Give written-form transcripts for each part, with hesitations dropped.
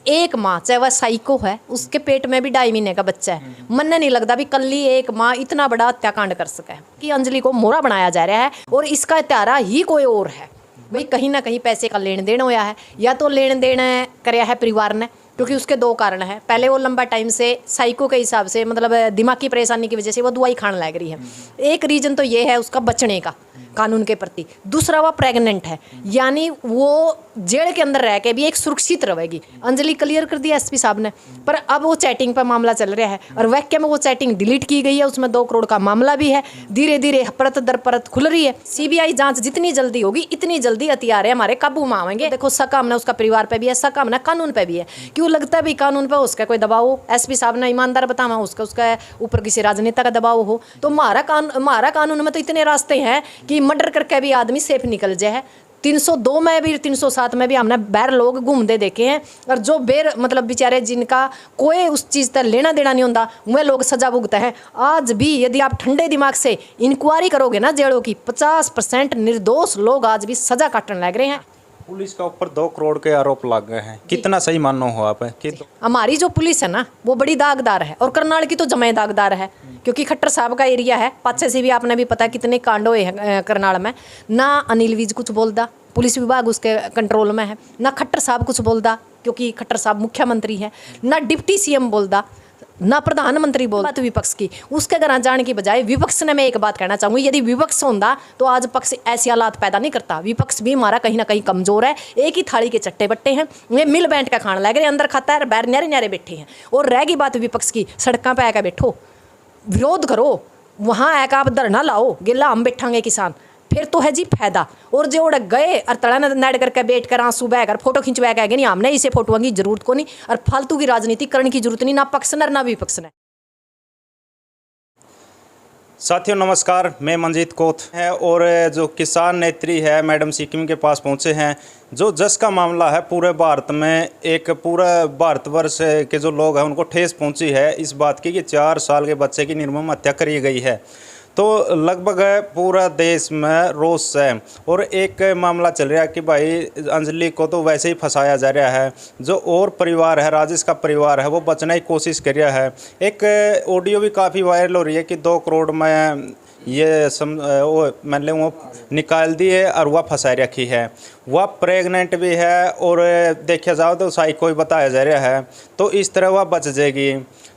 एक माँ चाहे वह साइको है, उसके पेट में भी 2.5 महीने का बच्चा है, मन नहीं लगता भी कल ही एक माँ इतना बड़ा हत्याकांड कर सके कि अंजलि को मोहरा बनाया जा रहा है। और इसका त्यारा ही कोई और है भाई, कहीं ना कहीं पैसे का लेन देन होया है, या तो लेन देन कराया है परिवार ने, क्योंकि उसके 2 कारण हैं। पहले वो लंबा टाइम से साइको के हिसाब से मतलब दिमागी परेशानी की वजह से वो दवाई खाने लग रही है। एक रीजन तो ये है उसका बचने का कानून के प्रति, दूसरा वो प्रेग्नेंट है, यानी वो जेल के अंदर रह के भी एक सुरक्षित रहेगी। अंजलि क्लियर कर दिया एसपी साहब ने, पर अब वो चैटिंग पर मामला चल रहा है और वाकई में वो चैटिंग डिलीट की गई है, उसमें 2 करोड़ का मामला भी है। धीरे धीरे परत दर परत खुल रही है। सीबीआई जांच जितनी जल्दी होगी इतनी जल्दी हथियार हमारे काबू में आएंगे। देखो शक हमने उसका परिवार पे भी है, शक हमने कानून पे भी है। क्यों लगता है भी कानून पे उसका कोई दबाव हो, एसपी साहब ने ईमानदार बतावा उसका ऊपर किसी राजनेता का दबाव हो, तो हमारा कानून में तो इतने रास्ते हैं कि मर्डर करके भी आदमी सेफ निकल जाए। 302 में भी 307 में भी हमने बैर लोग घूमते देखे हैं, और जो बेर मतलब बेचारे जिनका कोई उस चीज़ तक लेना देना नहीं होता वह लोग सजा भुगते हैं। आज भी यदि आप ठंडे दिमाग से इंक्वायरी करोगे ना जेलों की, 50% निर्दोष लोग आज भी सजा काटने लग रहे हैं। पुलिस का ऊपर 2 करोड़ के आरोप लग गए हैं, कितना सही मानो हो आप कि हमारी जो पुलिस है ना वो बड़ी दागदार है, और करनाल की तो जमे दागदार है, क्योंकि खट्टर साहब का एरिया है। पाछे से भी आपने भी पता कितने कांड हुए हैं करनाल में। ना अनिल विज कुछ बोलता, पुलिस विभाग उसके कंट्रोल में है, ना खट्टर साहब कुछ बोलता क्योंकि खट्टर साहब मुख्यमंत्री है, ना डिप्टी सीएम बोलता, ना प्रधानमंत्री बोल। बात विपक्ष की, उसके घर जाने की बजाय विपक्ष ने, मैं एक बात कहना चाहूँगी, यदि विपक्ष होता तो आज पक्ष ऐसे हालात पैदा नहीं करता। विपक्ष भी हमारा कहीं ना कहीं कमजोर है, एक ही थाली के चट्टे बट्टे हैं, ये मिल बैठ का खाना लग रहे, अंदर खाता है बाहर न्यारे न्यारे बैठे हैं। और रह गई बात विपक्ष की, सड़कों पर आकर बैठो, विरोध करो, वहाँ आकर आप धरना लाओ, गिला हम बैठांगे किसान, फिर तो है जी फायदा। और जो उड़ गए और तड़ा नाड़ करके बैठ कर आंसू बहकर फोटो खिंचवा के नहीं, हमने इसे फोटो की जरूरत को नहीं, और फालतू की राजनीति करने की जरूरत नहीं, ना पक्ष ने ना विपक्ष ने। साथियों नमस्कार, मैं मंजीत कोत है और जो किसान नेत्री है मैडम सिक्किम के पास पहुंचे हैं। जो जस का मामला है पूरे भारत में, एक पूरा भारतवर्ष के जो लोग हैं उनको ठेस पहुंची है इस बात की कि 4 साल के बच्चे की निर्मम हत्या करी गई है। तो लगभग पूरा देश में रोष है, और एक मामला चल रहा है कि भाई अंजलि को तो वैसे ही फंसाया जा रहा है। जो और परिवार है, राजेश का परिवार है, वो बचने की कोशिश कर रहा है। एक ऑडियो भी काफ़ी वायरल हो रही है कि 2 करोड़ में ये वो मतलब वो निकाल दिए और वह फंसा रखी है, वह प्रेग्नेंट भी है, और देखा जाओ तो साइको ही बताया जा रहा है, तो इस तरह वह बच जाएगी।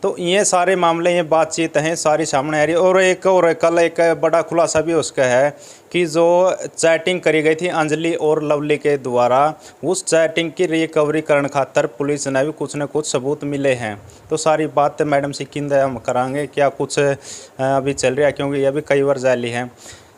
तो ये सारे मामले, ये बातचीत हैं सारी सामने आ रही है। और एक और कल एक बड़ा खुलासा भी उसका है कि जो चैटिंग करी गई थी अंजलि और लवली के द्वारा, उस चैटिंग की रिकवरी करने खातर पुलिस ने भी कुछ न कुछ सबूत मिले हैं। तो सारी बात मैडम सिक्किम से हम कराएंगे, क्या कुछ अभी चल रहा है, क्योंकि ये भी कई बार जाली है।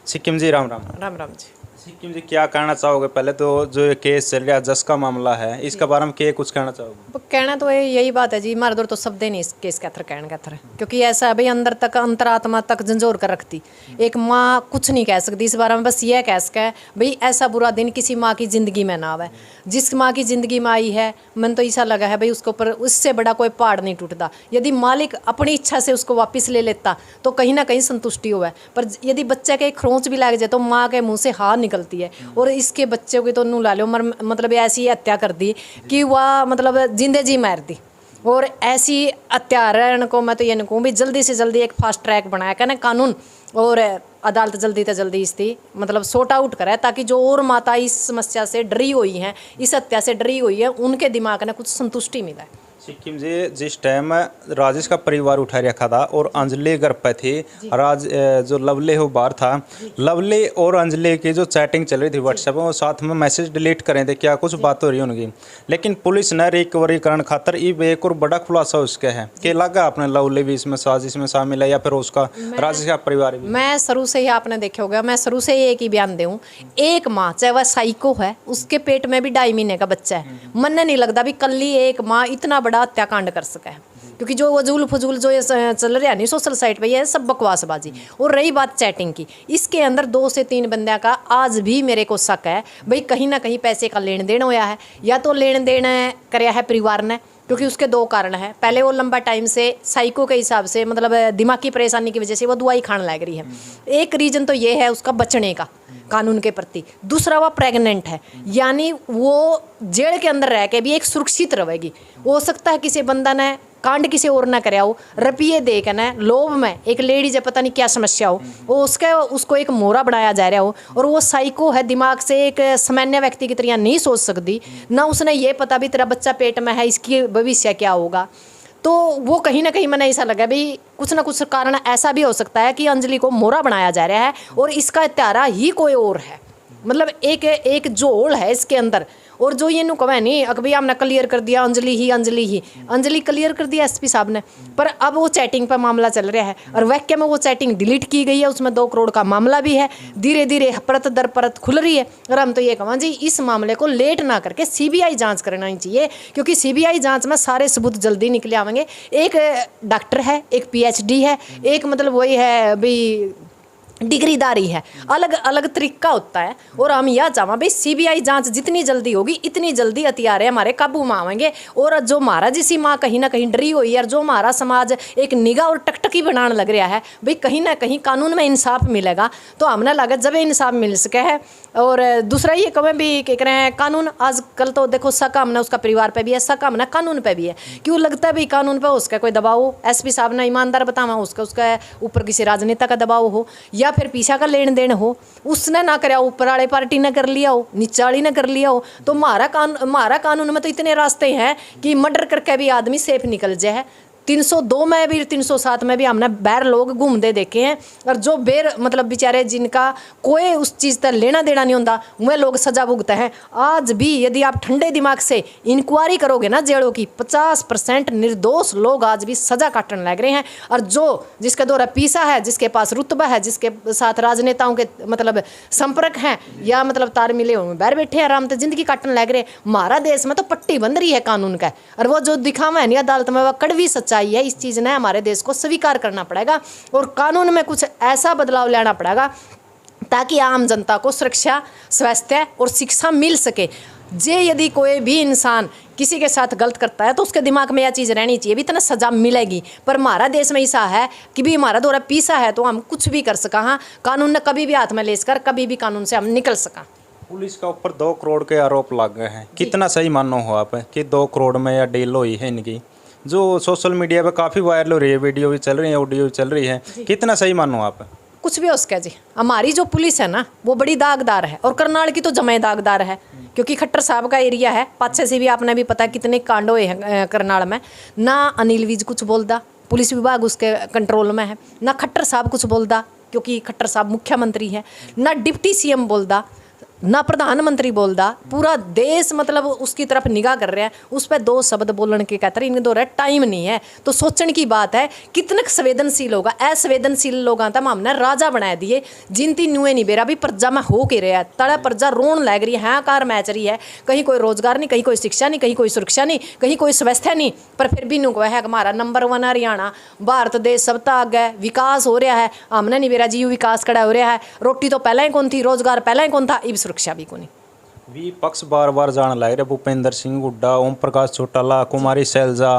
सिक्किम जी राम राम। राम राम जी। सिक्किम जी क्या कहना चाहोगे? पहले तो जो ये केस चल रहा है, जस का मामला है, इसके बारे में क्या कुछ कहना चाहोगे? कहना तो यही बात है जी, हमारे दौर तो शब्द नहीं इस केस के अथर कहने के अथर, क्योंकि ऐसा है भाई अंदर तक अंतरात्मा तक झंझोर कर रखती। एक माँ कुछ नहीं कह सकती इस बारे में, बस यह कह सके भाई ऐसा बुरा दिन किसी माँ की ज़िंदगी में ना आवे। जिस माँ की ज़िंदगी में आई है, मन तो ऐसा लगा है भाई उसके ऊपर उससे बड़ा कोई पहाड़ नहीं टूटता। यदि मालिक अपनी इच्छा से उसको वापस ले लेता तो कहीं ना कहीं संतुष्टि हुआ है, पर यदि बच्चे के खरोंच भी लग जाए तो माँ के मुँह से हार निकलती है। और इसके बच्चों की तो नू ला लो, मतलब ऐसी हत्या कर दी कि वह मतलब जिंदे जी मार दी। और ऐसी हत्यारण को मैं तो ये कहूँ भी जल्दी से जल्दी एक फास्ट ट्रैक बनाया क्या ना कानून, और अदालत जल्दी से जल्दी इसकी मतलब सॉर्ट आउट करे, ताकि जो और माता इस समस्या से डरी हुई हैं, इस हत्या से डरी हुई है, उनके दिमाग में कुछ संतुष्टि मिले। सिक्किम जी जिस टाइम राजेश का परिवार उठा रखा था और अंजलि घर पे थी, जो लवली वो बाहर था, लवली और अंजलि की जो चैटिंग चल रही थी व्हाट्सएप में, वो साथ में मैसेज डिलीट करें थे, क्या कुछ बात हो रही है उनकी। लेकिन पुलिस ने रिकवरी करने खातर एक और बड़ा खुलासा उसका है कि लगा आपने लवली भी इसमें साजिश में शामिल है या फिर उसका राजेश का परिवार भी। मैं शुरू से ही आपने देखे होगा, मैं शुरू से ही एक ही बयान दूँ, एक माँ चाहे वह साइको है, उसके पेट में भी 2.5 महीने का बच्चा है, मन नहीं लगता भी कल ही एक माँ इतना बड़ा हत्याकांड कर सके। क्योंकि जो वजूल फजूल जो ये चल रहा है नहीं सोशल साइट पे, ये है सब बकवासबाजी। और रही बात चैटिंग की, इसके अंदर 2 से 3 बंदों का आज भी मेरे को शक है भाई कहीं ना कहीं पैसे का लेन देन होया है, या तो लेन देन कराया है परिवार ने, क्योंकि उसके 2 कारण हैं। पहले वो लंबा टाइम से साइको के हिसाब से मतलब दिमागी परेशानी की वजह से वो दवाई खाने लग रही है। एक रीज़न तो ये है उसका बचने का कानून के प्रति। दूसरा वो प्रेग्नेंट है, यानी वो जेल के अंदर रह के भी एक सुरक्षित रहेगी। हो सकता है किसी बंदा ने कांड किसी और ना कराया हो, रुपये दे के ना लोभ में एक लेडी जब पता नहीं क्या समस्या हो, वो उसको एक मोहरा बनाया जा रहा हो, और वो साइको है, दिमाग से एक सामान्य व्यक्ति की तरह नहीं सोच सकती ना, उसने ये पता भी तेरा बच्चा पेट में है, इसकी भविष्य क्या होगा। तो वो कहीं ना कहीं मैंने ऐसा लगा भी कुछ ना कुछ कारण ऐसा भी हो सकता है कि अंजलि को मोहरा बनाया जा रहा है और इसका इत्यारा ही कोई और है। मतलब एक जोड़ है इसके अंदर। और जो ये नु कहे नहीं अकबी हमने क्लियर कर दिया अंजलि क्लियर कर दिया एसपी साहब ने, पर अब वो चैटिंग पर मामला चल रहा है और वाक्य में वो चैटिंग डिलीट की गई है, उसमें 2 करोड़ का मामला भी है। धीरे धीरे परत दर परत खुल रही है। और हम तो ये कहें जी इस मामले को लेट ना करके सीबीआई जांच करना ही चाहिए, क्योंकि सीबीआई जांच में सारे सबूत जल्दी निकले आवेंगे। एक डॉक्टर है, एक पीएचडी है, एक मतलब वही है भाई डिग्रीदारी है, अलग अलग तरीका होता है। और हम यह चाहें भाई सीबीआई जांच जितनी जल्दी होगी इतनी जल्दी हथियारे हमारे काबू में आवेंगे। और जो हमारा जिसी माँ कहीं ना कहीं डरी हुई है और जो हमारा समाज एक निगाह और टकटकी बनाने लग रहा है भाई कहीं ना कहीं कानून में इंसाफ मिलेगा, तो हमने लगा जब इंसाफ मिल सके है। और दूसरा ये कमें भी क्या करें हैं कानून आजकल तो देखो शक हमने उसका परिवार पे भी है, शक हमने कानून पे भी है। क्यों लगता है भाई कानून पे उसका कोई दबाव हो, एसपी साहब ने ईमानदार बतावा उसका ऊपर किसी राजनेता का दबाव हो या फिर पीछा का लेन देन हो, उसने ना कराया, ऊपर वाले पार्टी ने कर लिया हो, नीचे वाली ने कर लिया हो। तो हमारा कानून में तो इतने रास्ते हैं कि मर्डर करके भी आदमी सेफ निकल जाए। 302 में भी 307 में भी हमने बैर लोग घूमते देखे हैं। और जो बेर मतलब बेचारे जिनका कोई उस चीज़ तक लेना देना नहीं होता वह लोग सजा भुगते हैं। आज भी यदि आप ठंडे दिमाग से इंक्वायरी करोगे ना जेलों की, 50% निर्दोष लोग आज भी सजा काटने लग रहे हैं। और जो जिसके द्वारा पीसा है, जिसके पास रुतबा है, जिसके साथ राजनेताओं के मतलब संपर्क हैं या मतलब तार मिले हुए बैर बैठे आराम से जिंदगी काटने लग रहे हैं। हमारा देश में तो पट्टी बंद रही है कानून का, और वो जो दिखावा है नहीं अदालत में वह कड़वी सच्चाई है। इस चीज़ ने हमारे देश को स्वीकार करना पड़ेगा और कानून में कुछ ऐसा बदलाव लाना पड़ेगा ताकि आम जनता को सुरक्षा, स्वास्थ्य और शिक्षा मिल सके। जे यदि कोई भी इंसान किसी के साथ गलत करता है तो उसके दिमाग में यह चीज़ रहनी चाहिए भी इतना सजा मिलेगी। पर हमारा देश में ऐसा है कि भी हमारा द्वारा पीसा है तो हम कुछ भी कर सका। हाँ, कानून ने कभी भी हाथ में लेकर कभी भी कानून से हम निकल सका। पुलिस का ऊपर 2 करोड़ के आरोप लग गए हैं, कितना सही मानो हो आप कि 2 करोड़ में या डील हुई है इनकी, जो सोशल मीडिया पे काफ़ी वायरल हो रही है, वीडियो भी चल रही है, ऑडियो भी चल रही है, कितना सही मानो आप? कुछ भी हो सके जी, हमारी जो पुलिस है ना वो बड़ी दागदार है और करनाल की तो जमे दागदार है, क्योंकि खट्टर साहब का एरिया है। पाछे से भी आपने भी पता कितने कांड हुए हैं करनाल में। ना अनिल विज कुछ बोलता, पुलिस विभाग उसके कंट्रोल में है, ना खट्टर साहब कुछ बोलता क्योंकि खट्टर साहब मुख्यमंत्री है, ना डिप्टी सीएम बोलता, ना प्रधानमंत्री बोलता। पूरा देश मतलब उसकी तरफ निगाह कर रहा है, उस पर 2 शब्द बोलने के कहते इनके दौरा टाइम नहीं है। तो सोचने की बात है कितना संवेदनशील होगा। असंवेदनशील लोगों तक हमने राजा बना दिए, जिनती नुए नहीं बेरा भी प्रजा में हो के रहा है। तड़ा प्रजा रोन लग रही है, हाहाकार मैच रही है। कहीं कोई रोजगार नहीं, कहीं कोई शिक्षा नहीं, कहीं कोई सुरक्षा नहीं, कहीं कोई स्वास्थ्य नहीं। पर फिर भी नु है हमारा नंबर 1 हरियाणा, भारत देश सब तक आगे विकास हो रहा है। हमने नहीं बेरा जीव विकास खड़ा हो रहा है। रोटी तो पहले ही कौन थी, रोजगार पहले ही कौन था, इब सुरक्षा भी कोनी। विपक्ष बार बार जाने लग रहे, भूपेंद्र सिंह हुड्डा, ओम प्रकाश चौटाला, कुमारी सैलजा,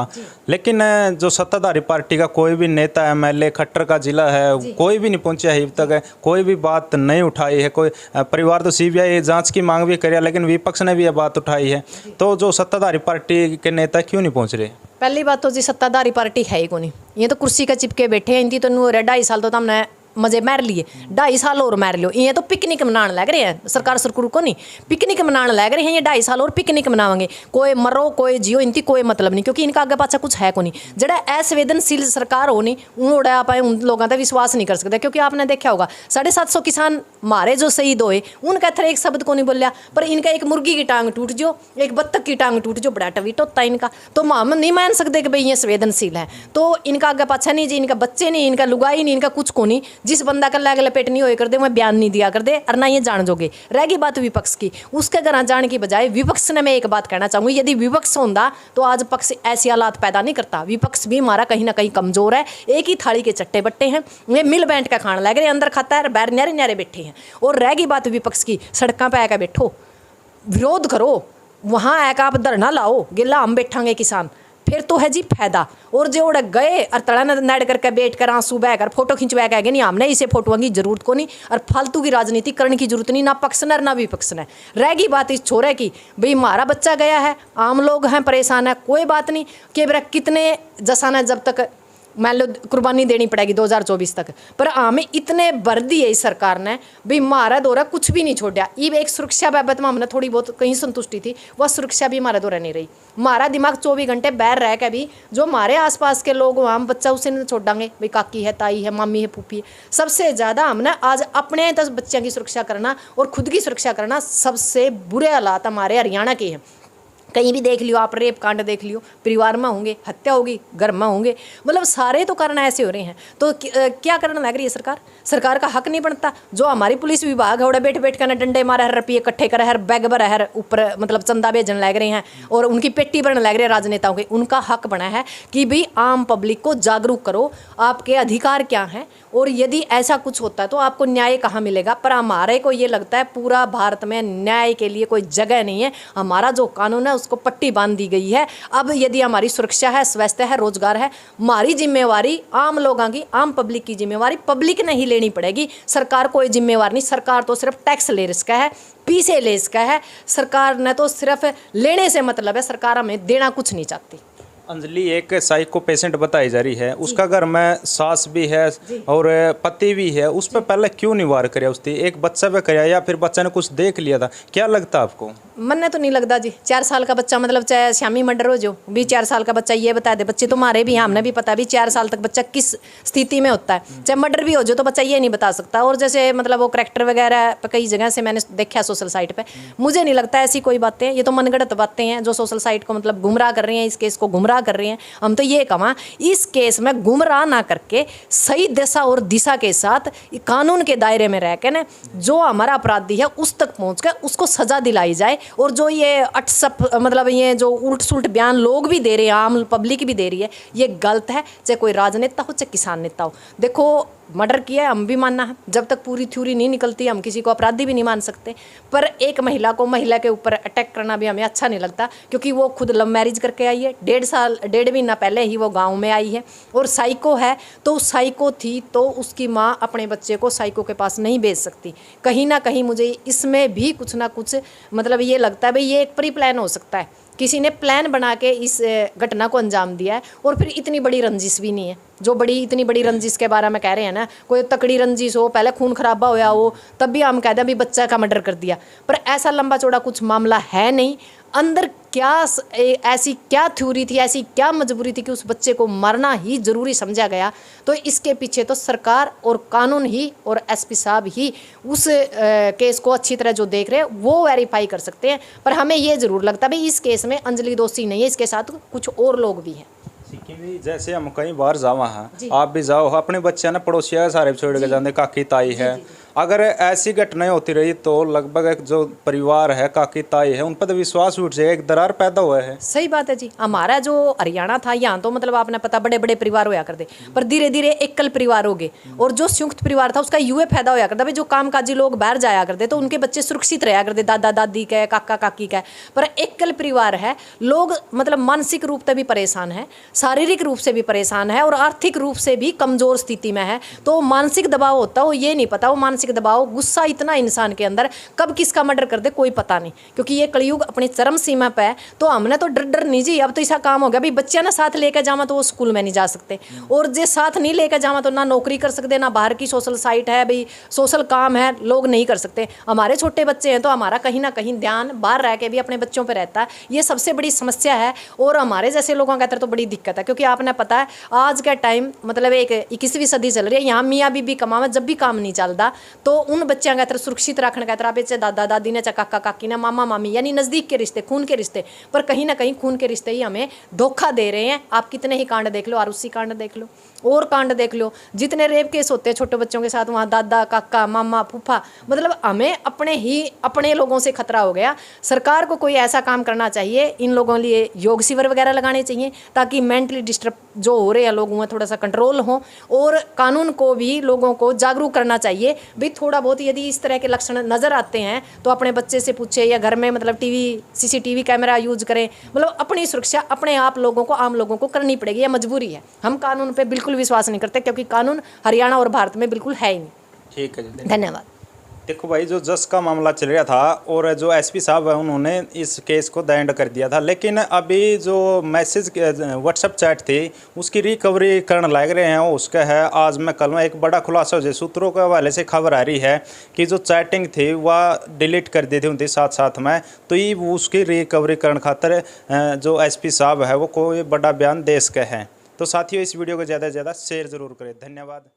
लेकिन जो सत्ताधारी पार्टी का कोई भी नेता, एमएलए, खट्टर का जिला है, कोई भी नहीं पहुंचा है अब तक, कोई भी बात नहीं उठाई है। कोई परिवार तो सीबीआई जांच की मांग भी करे, लेकिन विपक्ष ने भी यह बात उठाई है। तो जो सत्ताधारी पार्टी के नेता क्यों नहीं पहुँच रहे? पहली बात तो जी सत्ताधारी पार्टी है ही कोनी, ये तो कुर्सी का चिपके बैठे हैं। इनकी तो 2.5 साल तो हमने मजे मार लिए, 2.5 साल और मार लो। ये तो पिकनिक मनाने लग रहे हैं, सरकार सरकुर को नहीं पिकनिक मनाने लग रहे हैं। ये 2.5 साल और पिकनिक मनावेंगे, कोई मरो कोई जियो, इनकी कोई मतलब नहीं, क्योंकि इनका आगे पाछा कुछ है को नहीं। जड़ा असंवेदनशील सरकार हो नहीं उन आप उन लोगों का विश्वास नहीं कर सकते। क्योंकि आपने देखा होगा 750 किसान मारे जो शहीद हुए, उनका थर एक शब्द को नहीं बोलिया, पर इनका एक मुर्गी की टांग टूट जो, एक बत्तख की टांग टूट जो, बड़ा टवीट होता है इनका। तो हम नहीं मान सकते कि भाई ये संवेदनशील है। तो इनका आगे पाछा नहीं जी, इनका बच्चे नहीं, इनका लुगाई नहीं, इनका कुछ को नहीं। जिस बंदा का लाग लपेट नहीं होए कर दे, वह बयान नहीं दिया कर दे और ना ये जान जोगे। रहेगी बात विपक्ष की, उसके घर जाने की बजाय विपक्ष ने मैं एक बात कहना चाहूँगी, यदि विपक्ष होता तो आज पक्ष ऐसी हालात पैदा नहीं करता। विपक्ष भी हमारा कहीं ना कहीं कमजोर है, एक ही थाली के चट्टे बट्टे हैं, वे मिल बैठ का खाना लग रहे, अंदर खाता है बाहर न्यारे न्यारे बैठे हैं। और रहेगी बात विपक्ष की, सड़कों पर आकर बैठो, विरोध करो, वहाँ आकर आप धरना लाओ, गिला हम बैठांगे किसान, फिर तो है जी फायदा। और जो उड़ गए और तड़ा नड़ करके बैठ कर आंसू बह कर फोटो खिंचवा के नहीं, हमने इसे फोटो की जरूरत को नहीं और फालतू की राजनीति करने की जरूरत नहीं, ना पक्ष ने ना विपक्ष ने। रहेगी बात इस छोरे की, भाई हमारा बच्चा गया है, आम लोग हैं परेशान है, कोई बात नहीं कि मेरा कितने जैसा ना जब तक मान लो कुर्बानी देनी पड़ेगी 2024 तक, पर हमें इतने भर दिए इस सरकार ने, भाई हमारा दौरा कुछ भी नहीं छोड़ा। ये एक सुरक्षा बाबत में हमने थोड़ी बहुत कहीं संतुष्टि थी, वह सुरक्षा भी हमारा दौरा नहीं रही। हमारा दिमाग 24 घंटे बाहर रह के भी जो हमारे आसपास के लोग हम बच्चा उसे नहीं छोड़ांगे, भाई काकी है, ताई है, मामी है, फूफी है। सबसे ज़्यादा हमने आज अपने 10 बच्चों की सुरक्षा करना और खुद की सुरक्षा करना, सबसे बुरे हालात हमारे हरियाणा के हैं। कहीं भी देख लियो आप, रेप कांड देख लियो, परिवार में होंगे, हत्या होगी घर में होंगे, मतलब सारे तो कारण ऐसे हो रहे हैं। तो क्या करना लग रही है सरकार? सरकार का हक नहीं बनता? जो हमारी पुलिस विभाग है, बैठ बैठ कर डंडे मारा है, रुपये इकट्ठे कर है, बैग भरा है, ऊपर मतलब चंदा भेजने लग रहे हैं और उनकी पेटी भरने लग रहे हैं राजनेताओं के। उनका हक बना है कि भाई आम पब्लिक को जागरूक करो, आपके अधिकार क्या हैं, और यदि ऐसा कुछ होता है तो आपको न्याय कहाँ मिलेगा। पर हमारे को ये लगता है पूरा भारत में न्याय के लिए कोई जगह नहीं है। हमारा जो कानून है उसको पट्टी बांध दी गई है। अब यदि हमारी सुरक्षा है, स्वास्थ्य है, रोजगार है, हमारी जिम्मेवारी आम लोगों की, आम पब्लिक की जिम्मेवारी पब्लिक ने ही लेनी पड़ेगी। सरकार कोई जिम्मेवार नहीं, सरकार तो सिर्फ टैक्स ले इसका है, पीछे ले इसका है। सरकार ने तो सिर्फ लेने से मतलब है, सरकार हमें देना कुछ नहीं चाहती। अंजलि एक साइको पेशेंट बताई जा रही है, उसका घर में सास भी है और पति भी है, उस पर पहले क्यों नहीं वार कराया? उसने एक बच्चा पे कराया या फिर बच्चा ने कुछ देख लिया था? क्या लगता आपको? मन तो नहीं लगता जी, 4 साल का बच्चा, मतलब चाहे शामी मर्डर हो जो भी 4 साल का बच्चा, ये बता दे, बच्चे तो हमारे भी हैं, हमने भी पता भी 4 साल तक बच्चा किस स्थिति में होता है। चाहे मर्डर भी हो जो तो बच्चा ये नहीं बता सकता। और जैसे मतलब वो करैक्टर वगैरह कई जगह से मैंने देखा सोशल साइट पे, मुझे नहीं लगता ऐसी कोई बातें, ये तो मनगढ़ंत बातें हैं जो सोशल साइट को मतलब गुमराह कर रही हैं, इस केस को गुमराह कर रही हैं। हम तो ये कहा इस केस में गुमराह ना करके सही दिशा और दिशा के साथ कानून के दायरे में रह के ना जो हमारा अपराधी है उस तक पहुंच कर उसको सजा दिलाई जाए। और जो ये अटसप मतलब ये जो उल्ट सुल्ट बयान लोग भी दे रहे हैं, आम पब्लिक भी दे रही है, ये गलत है। चाहे कोई राजनेता हो चाहे किसान नेता हो, देखो मर्डर किया है हम भी मानना है, जब तक पूरी थ्योरी नहीं निकलती हम किसी को अपराधी भी नहीं मान सकते। पर एक महिला को महिला के ऊपर अटैक करना भी हमें अच्छा नहीं लगता, क्योंकि वो खुद लव मैरिज करके आई है, 1.5 महीना पहले ही वो गांव में आई है। और साइको है तो साइको थी तो उसकी माँ अपने बच्चे को साइको के पास नहीं भेज सकती। कहीं ना कहीं मुझे इसमें भी कुछ ना कुछ मतलब ये लगता है भाई ये एक प्री प्लान हो सकता है, किसी ने प्लान बना के इस घटना को अंजाम दिया है। और फिर इतनी बड़ी रंजिश भी नहीं है, जो इतनी बड़ी रंजिश के बारे में कह रहे हैं ना, कोई तकड़ी रंजिश हो, पहले खून खराबा होया हो, तब भी हम कहते हैं भी बच्चा का मर्डर कर दिया। पर ऐसा लंबा चौड़ा कुछ मामला है नहीं। अंदर क्या ऐसी क्या थ्योरी थी, ऐसी क्या मजबूरी थी कि उस बच्चे को मारना ही जरूरी समझा गया? तो इसके पीछे तो सरकार और कानून ही और एसपी साहब ही उस केस को अच्छी तरह जो देख रहे हैं वो वेरीफाई कर सकते हैं। पर हमें ये जरूर लगता है भाई इस केस में अंजलि दोषी नहीं है, इसके साथ कुछ और लोग भी हैं। जैसे हम कई बार जावा हैं, आप भी जाओ, अपने बच्चे ना पड़ोसिया सारे छोड़ के जाते, काकी ताई है। अगर ऐसी घटनाएं होती रही तो लगभग जो परिवार है, काकी ताई है, उन पर तो विश्वास उठ जाएगा, एक दरार पैदा हुआ है। सही बात है जी। हमारा जो हरियाणा था यहाँ तो मतलब आपने पता बड़े बड़े परिवार होया करते, पर धीरे धीरे एकल परिवार हो गए। और जो संयुक्त परिवार था उसका यूँ फायदा होया करता भाई, जो कामकाजी लोग बाहर जाया करते तो उनके बच्चे सुरक्षित रहा करते, दादा दादी का, काका काकी का। पर एकल परिवार है, लोग मतलब मानसिक रूप से भी परेशान है, शारीरिक रूप से भी परेशान है और आर्थिक रूप से भी कमजोर स्थिति में है। तो मानसिक दबाव होता है, वो ये नहीं पता, वो मानसिक दबाव, गुस्सा इतना इंसान के अंदर कब किसका मर्डर कर दे कोई पता नहीं। क्योंकि ये कलयुग अपनी चरम सीमा पे है। तो हमने तो डर नहीं जी, अब तो ऐसा काम हो गया भाई बच्चा ना साथ लेकर जावा तो वो स्कूल में नहीं जा सकते, और जे साथ नहीं लेकर जावा तो ना नौकरी कर सकते, ना बाहर की सोशल साइट है भाई, सोशल काम है, लोग नहीं कर सकते। हमारे छोटे बच्चे हैं तो हमारा कहीं ना कहीं ध्यान बाहर रह के भी अपने बच्चों पर रहता है। ये सबसे बड़ी समस्या है और हमारे जैसे लोगों के अंदर तो बड़ी दिक्कत है। क्योंकि आपने पता है आज का टाइम मतलब एक 21वीं सदी चल रही है, यहाँ मियाँ बीबी कमावा जब भी काम नहीं चलता तो उन बच्चों का तरह सुरक्षित रखने का तरह बेचे दादा दादी ने, चाहे काका काकी ने, मामा मामी, यानी नज़दीक के रिश्ते, खून के रिश्ते। पर कहीं ना कहीं खून के रिश्ते ही हमें धोखा दे रहे हैं। आप कितने ही कांड देख लो, आरुषि कांड देख लो और कांड देख लो, जितने रेप केस होते हैं छोटे बच्चों के साथ, वहाँ दादा काका मामा फूफा, मतलब हमें अपने लोगों से खतरा हो गया। सरकार को कोई ऐसा काम करना चाहिए, इन लोगों लिए योग शिविर वगैरह लगाने चाहिए ताकि मेंटली डिस्टर्ब जो हो रहे हैं लोग हुए थोड़ा सा कंट्रोल हो। और कानून को भी लोगों को जागरूक करना चाहिए भाई, थोड़ा बहुत यदि इस तरह के लक्षण नज़र आते हैं तो अपने बच्चे से पूछे, या घर में मतलब टीवी CCTV कैमरा यूज करें। मतलब अपनी सुरक्षा अपने आप लोगों को, आम लोगों को करनी पड़ेगी, यह मजबूरी है। हम कानून पे बिल्कुल विश्वास नहीं करते क्योंकि कानून हरियाणा और भारत में बिल्कुल है ही नहीं। ठीक है जी, धन्यवाद। देखो भाई, जो जस का मामला चल रहा था और जो SP साहब है उन्होंने इस केस को दंड कर दिया था, लेकिन अभी जो मैसेज WhatsApp चैट थी उसकी रिकवरी करने लग रहे हैं। उसका है आज मैं कल में एक बड़ा खुलासा हो जाए। सूत्रों के हवाले से खबर आ रही है कि जो चैटिंग थी वह डिलीट कर दी थी उनकी साथ साथ में, तो ये उसकी रिकवरी करने खातर जो SP साहब है वो कोई बड़ा बयान दे सके हैं। तो साथियों, इस वीडियो को ज़्यादा से ज़्यादा शेयर ज़रूर करें। धन्यवाद।